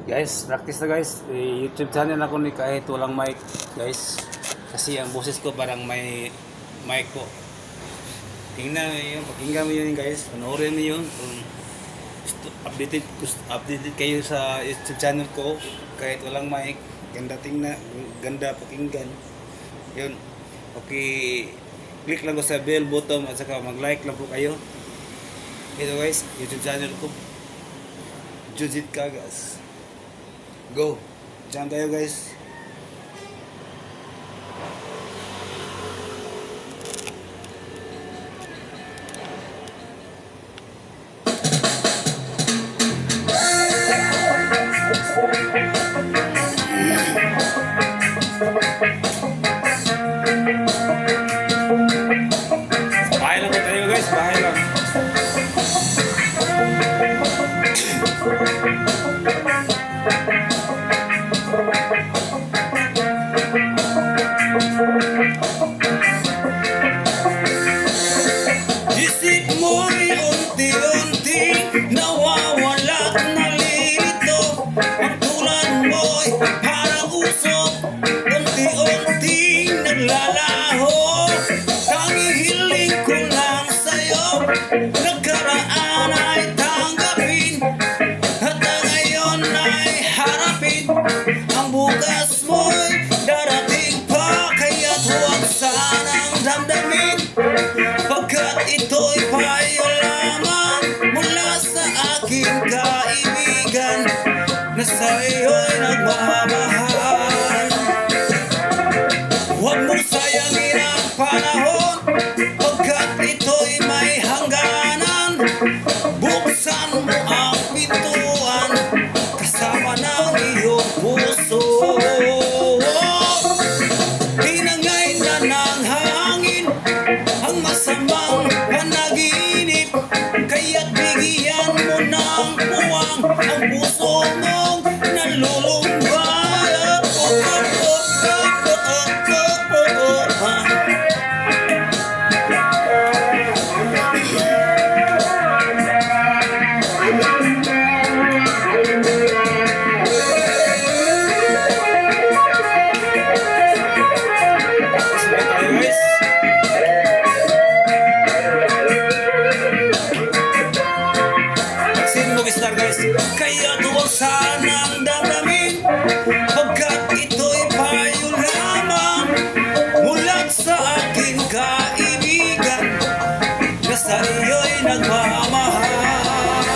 Guys, practice na guys. YouTube channel ako ni kahit walang mic, guys. Kasi ang boses ko parang may mic po. Tingnan niyo yun, pakinggan mo yun guys. Panoorin niyo yun. Kung updated kayo sa YouTube channel ko kahit walang mic. Ganda tingnan, ganda pakinggan. Yun. Okay, click lang ko sa bell button at saka mag-like lang po kayo. Ito guys, YouTube channel ko. Jujit Kagas. Go. Diyan tayo guys. Bahay lang po tayo guys. Bahay lang. Isip mo'y unti-unti nawawala, nalilito. Ang tulad mo'y parang usok, unti-unti naglalaho. Tanging hiling ko lang sa'yo, nagkaraan ay tanggapin, at ang ngayon ay harapin. Ang bukas mo'y darating pa, kaya't huwag sanang damdamin, pagkat ito'y payo lamang mula sa aking kaibigan na sa iyo'y nagmamahal. Huwag mong sayangin ang panahon, pagkat ito'y may hangganan. Buksan mo ang pintuan kasama ng iyong puso. Tinangay na ng hangin ang masamang panaginip, kaya't bigyan mo ng puwang ang puso mong nalulumbay. Kaya huwag sanang damdamin, pagkat ito'y payo lamang mulat sa aking kaibigan na sa iyo'y nagmamahal.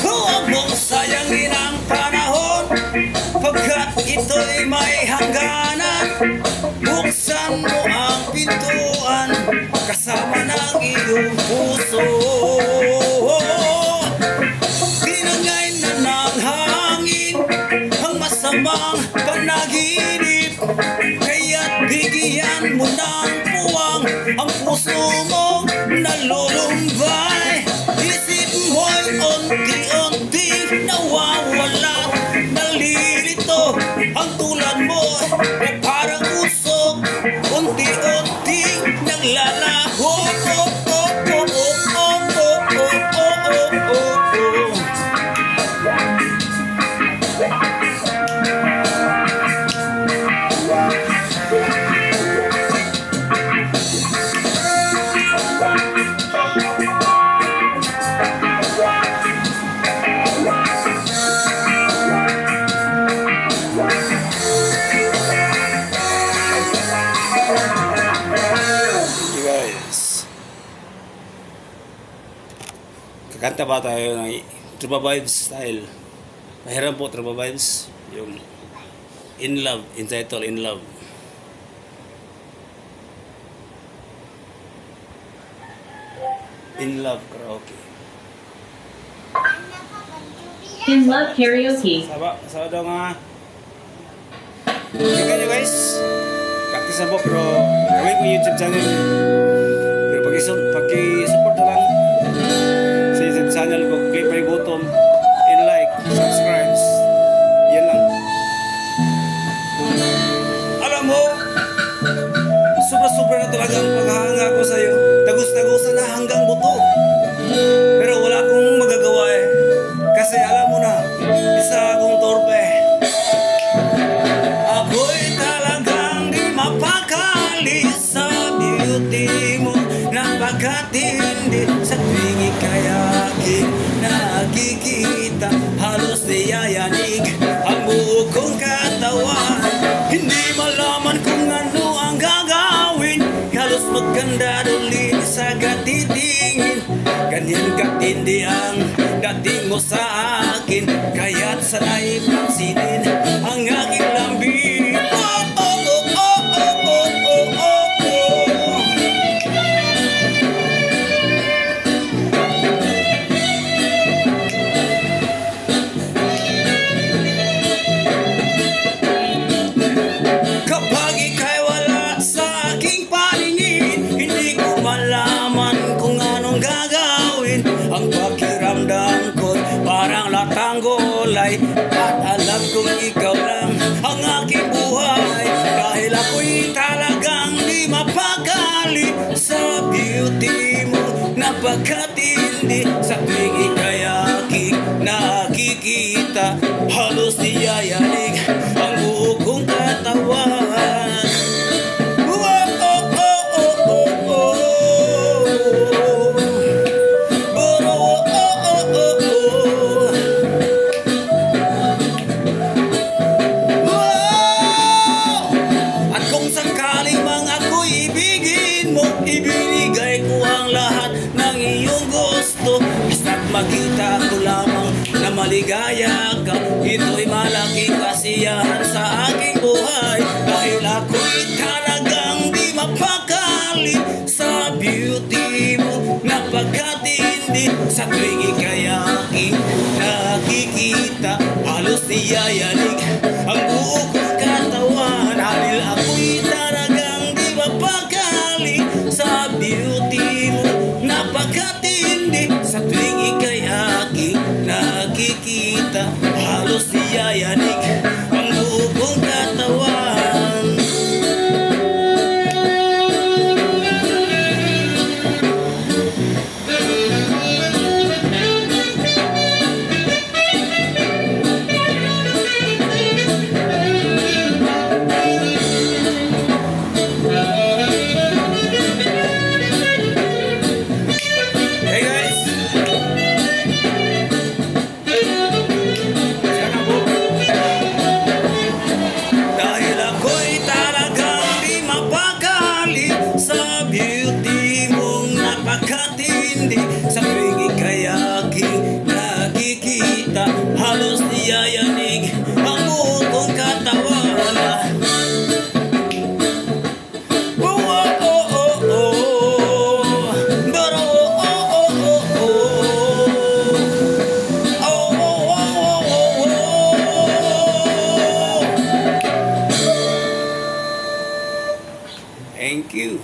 Huwag mong sayangin ang panahon, pagkat ito'y may hangganan. Buksan mo ang pintuan kasama ng iyong puso. Masamang panaginip, kaya't bigyan mo ng puwang ang puso mong nalulumbay. Isip mo'y unti-unti nawawala, nalilito. Ang tulad mo ay parang usok, unti-unti naglalaho. Kakanta ba tayo ng Truba Vibes style? Mahiram po Truba Vibes. Yung In Love, entitled In Love. In Love karaoke. In Love karaoke. Sawa daw nga. Tingnan nyo guys. Practice na po pero gawin ko YouTube channel. Pero pag-support na lang sa YouTube channel ko, click pa yung button and like, subscribe. Yan lang. Alam mo, sobra-sobra na talaga ang paghahanga ko sa'yo. Tagus-tagusan na hanggang buto. Pero wala akong magagawa eh. Kasi alam mo na, isa akong Hindi ang dating mo sa akin, kaya't sana'y pansinin ang aking lambing. Oh, oh, oh, oh, oh, oh, oh, oh, oh. Kapag ika'y wala sa aking paningin, hindi ko malaman kung anong gagawin. Ang pakiramdam ko parang latanggolay, at alam kong ikaw lang ang aking buhay. Dahil ako'y talagang di mapakali sa beauty mo, napakatindi. Sa tuwing ika'y aking nakikita, halos niyayanig ang buo kong katawan. At kung sakaling mang ako'y ibigin mo, ibinigay ko ang lahat ng iyong gusto. Basta't makita ko lamang na maligaya ka, ito'y malaking kasiyahan sa aking buhay. Dahil ako'y talagang di mapakali sa beauty mo, napakatindi. Sa tuwing ika'y aking nakikita, halos niyayanig ang buo kong katawan. Dahil ako'y talagang di mapakali sa beauty mo, napakatindi. Sa tuwing ika'y aking nakikita, halos niyayanig ang buo kong katawan. Hey guys! Sana po. Dahil ako'y talagang di mapakali sa beauty mong napakatindi. Sa tuwing ika'y aking nakikita, halos niyayanig ang buo kong katawan. Thank you.